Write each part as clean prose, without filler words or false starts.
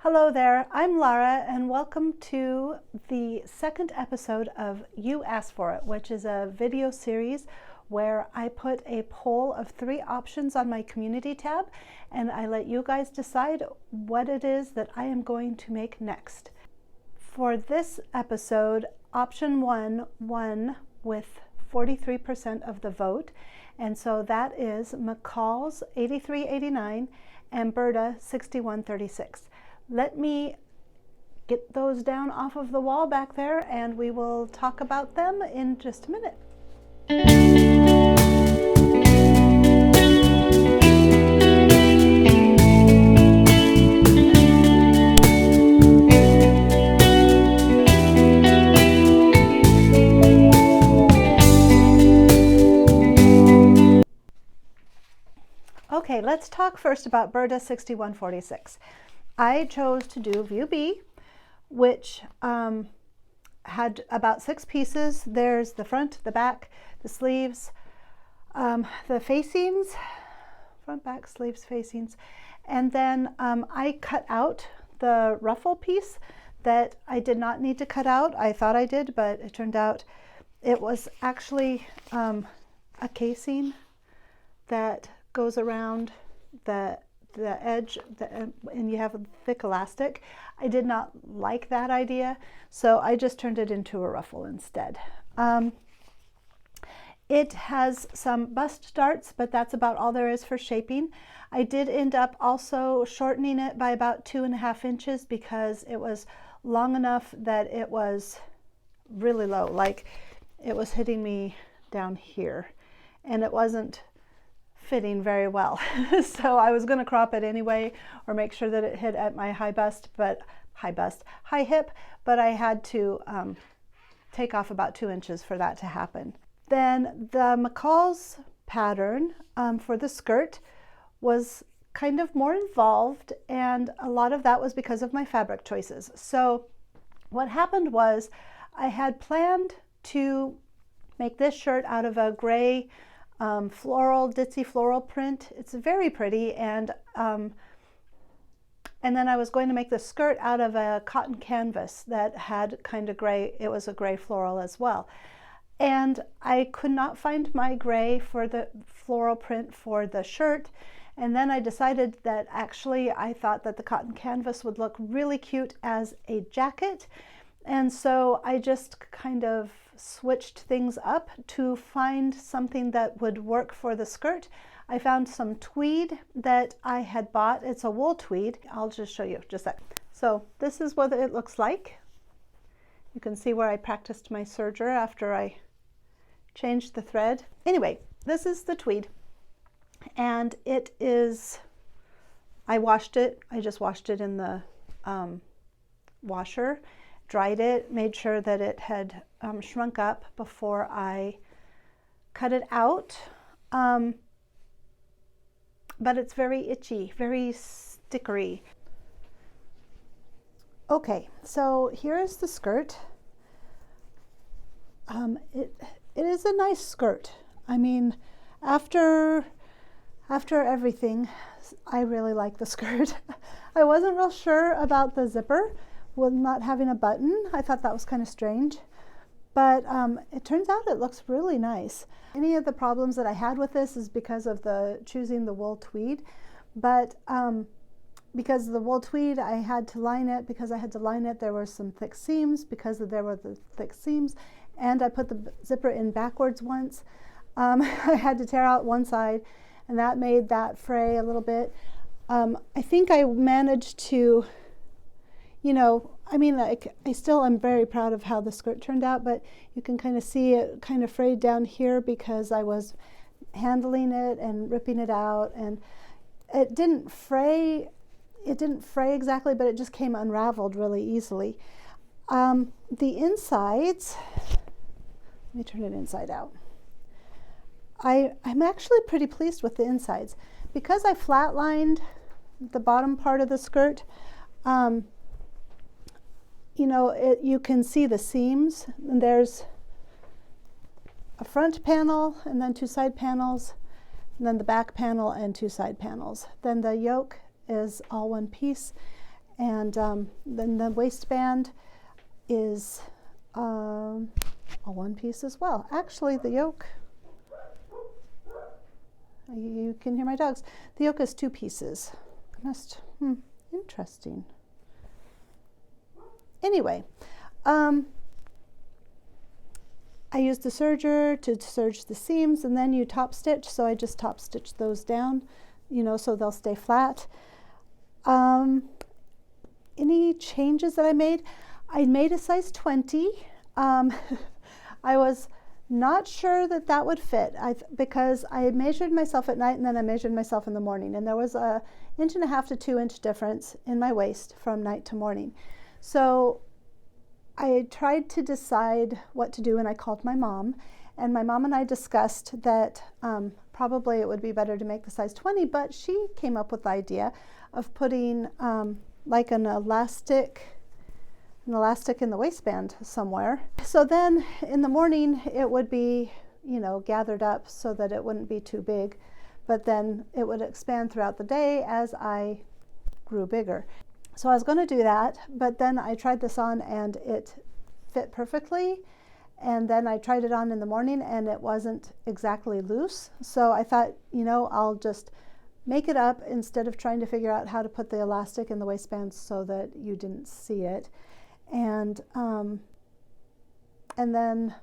Hello there, I'm Lara and welcome to the second episode of You Asked For It, which is a video series where I put a poll of 3 options on my community tab and I let you guys decide what it is that I am going to make next. For this episode, option 1 won with 43% of the vote, and so that is McCall's 8389 and Berta 6136. Let me get those down off of the wall back there and we will talk about them in just a minute. Okay, let's talk first about Berta 6146. I chose to do View B, which had about 6 pieces. There's the front, the back, the sleeves, the facings, front, back, sleeves, facings, and then I cut out the ruffle piece that I did not need to cut out. I thought I did, but it turned out it was actually a casing that goes around the edge, and you have a thick elastic. I did not like that idea, so I just turned it into a ruffle instead. It has some bust darts, but that's about all there is for shaping. I did end up also shortening it by about 2.5 inches because it was long enough that it was really low, like it was hitting me down here, and it wasn't fitting very well. So I was going to crop it anyway or make sure that it hit at my high hip, but I had to take off about 2 inches for that to happen. Then the McCall's pattern for the skirt was kind of more involved, and a lot of that was because of my fabric choices. So what happened was I had planned to make this shirt out of a gray floral, ditzy floral print. It's very pretty, and then I was going to make the skirt out of a cotton canvas that had kind of gray, it was a gray floral as well. And I could not find my gray for the floral print for the shirt, and then I decided that actually I thought that the cotton canvas would look really cute as a jacket, and so I just kind of switched things up to find something that would work for the skirt. I found some tweed that I had bought. It's a wool tweed. I'll just show you just that. So this is what it looks like. You can see where I practiced my serger after I changed the thread. Anyway, this is the tweed, and it is, I washed it. I just washed it in the washer, dried it, made sure that it had shrunk up before I cut it out. But it's very itchy, very stickery. Okay, so here's the skirt. It is a nice skirt. I mean, after everything, I really like the skirt. I wasn't real sure about the zipper with not having a button. I thought that was kind of strange, but it turns out it looks really nice. Any of the problems that I had with this is because of choosing the wool tweed, but because of the wool tweed, I had to line it. Because I had to line it, there were some thick seams. Because there were the thick seams, and I put the zipper in backwards once, I had to tear out one side, and that made that fray a little bit. I think I managed to, you know, I mean, like, I still am very proud of how the skirt turned out, but you can kind of see it kind of frayed down here because I was handling it and ripping it out, and it didn't fray exactly, but it just came unraveled really easily. The insides, let me turn it inside out. I'm actually pretty pleased with the insides. Because I flatlined the bottom part of the skirt, you know, you can see the seams, and there's a front panel and then 2 side panels, and then the back panel and 2 side panels. Then the yoke is all one piece, And then the waistband is a one piece as well. Actually, the yoke, you can hear my dogs. The yoke is 2 pieces. Interesting. Anyway, I used the serger to serge the seams, and then you top stitch. So I just top stitched those down, so they'll stay flat. Any changes that I made? I made a size 20. I was not sure that would fit because I measured myself at night and then I measured myself in the morning, and there was a 1.5 to 2 inch difference in my waist from night to morning. So I tried to decide what to do, and I called my mom, and my mom and I discussed that probably it would be better to make the size 20, but she came up with the idea of putting like an elastic in the waistband somewhere. So then in the morning it would be, gathered up so that it wouldn't be too big, but then it would expand throughout the day as I grew bigger. So I was going to do that, but then I tried this on and it fit perfectly. And then I tried it on in the morning and it wasn't exactly loose. So I thought, I'll just make it up instead of trying to figure out how to put the elastic in the waistband so that you didn't see it. And then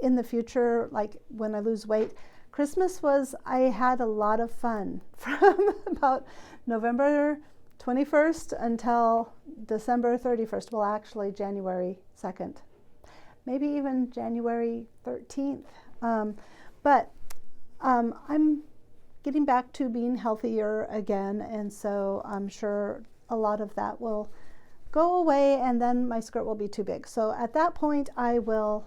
in the future, like when I lose weight, I had a lot of fun from about November 21st until December 31st. Well, actually January 2nd, maybe even January 13th. But I'm getting back to being healthier again, and so I'm sure a lot of that will go away, and then my skirt will be too big. So at that point, I will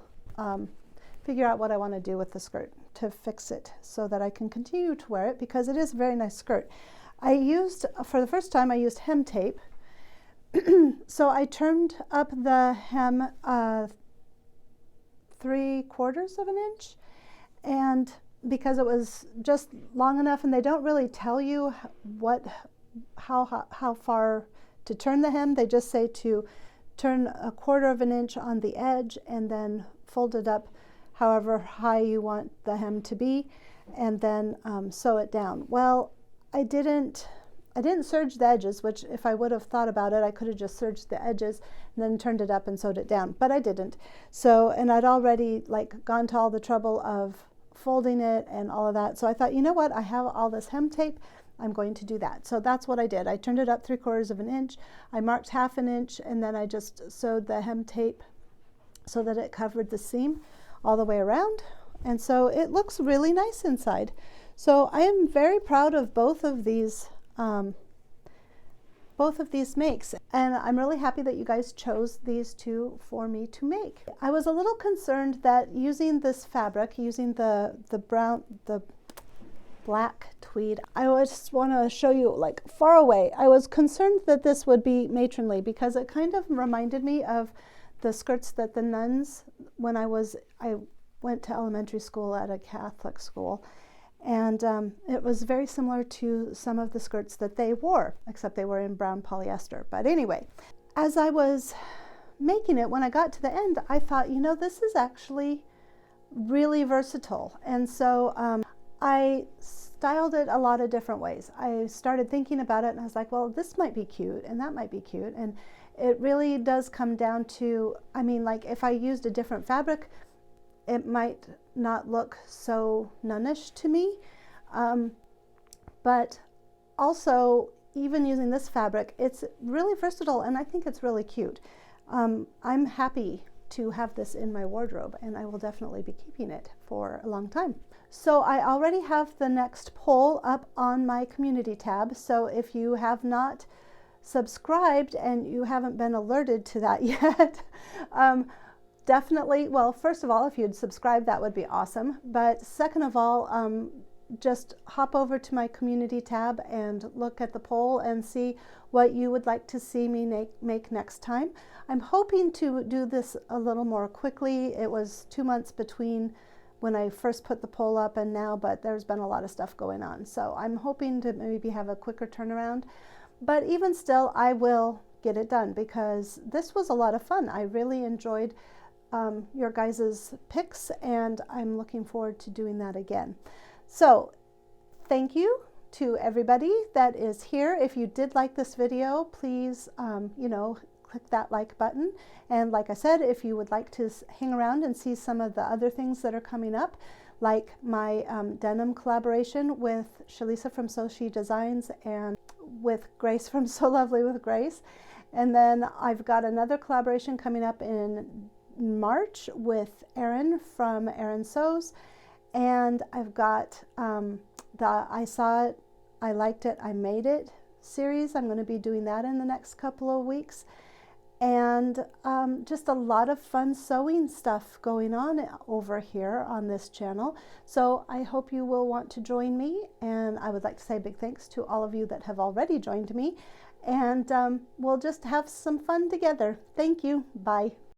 figure out what I want to do with the skirt to fix it so that I can continue to wear it, because it is a very nice skirt. For the first time, I used hem tape. So I turned up the hem 3/4 of an inch, and because it was just long enough, and they don't really tell you how far to turn the hem. They just say to turn 1/4 of an inch on the edge and then fold it up however high you want the hem to be, and then sew it down. Well, I didn't serge the edges, which if I would have thought about it, I could have just serged the edges and then turned it up and sewed it down, but I didn't. So, and I'd already gone to all the trouble of folding it and all of that. So I thought, you know what, I have all this hem tape, I'm going to do that. So that's what I did. I turned it up 3/4 of an inch. I marked 1/2 an inch, and then I just sewed the hem tape so that it covered the seam all the way around. And so it looks really nice inside. So I am very proud of both of these makes, and I'm really happy that you guys chose these two for me to make. I was a little concerned that using this fabric, using the black tweed, I just want to show you far away. I was concerned that this would be matronly because it kind of reminded me of the skirts that the nuns, when I went to elementary school at a Catholic school, and it was very similar to some of the skirts that they wore, except they were in brown polyester. But anyway, as I was making it, when I got to the end, I thought, this is actually really versatile. And so I styled it a lot of different ways. I started thinking about it and I was like, well, this might be cute and that might be cute. And it really does come down to, if I used a different fabric, it might not look so nunnish to me. But also, even using this fabric, it's really versatile and I think it's really cute. I'm happy to have this in my wardrobe, and I will definitely be keeping it for a long time. So I already have the next poll up on my community tab. So if you have not subscribed and you haven't been alerted to that yet, definitely, well, first of all, if you'd subscribe, that would be awesome. But second of all, just hop over to my community tab and look at the poll and see what you would like to see me make next time. I'm hoping to do this a little more quickly. It was 2 months between when I first put the poll up and now, but there's been a lot of stuff going on. So I'm hoping to maybe have a quicker turnaround. But even still, I will get it done, because this was a lot of fun. I really enjoyed your guys's picks, and I'm looking forward to doing that again. So thank you to everybody that is here. If you did like this video, please, click that like button. And like I said, if you would like to hang around and see some of the other things that are coming up, like my denim collaboration with Shalisa from So She Designs and with Grace from So Lovely with Grace. And then I've got another collaboration coming up in March with Erin from Erin Sews. And I've got the I Saw It, I Liked It, I Made It series. I'm going to be doing that in the next couple of weeks. And just a lot of fun sewing stuff going on over here on this channel. So I hope you will want to join me, and I would like to say a big thanks to all of you that have already joined me, and we'll just have some fun together. Thank you. Bye.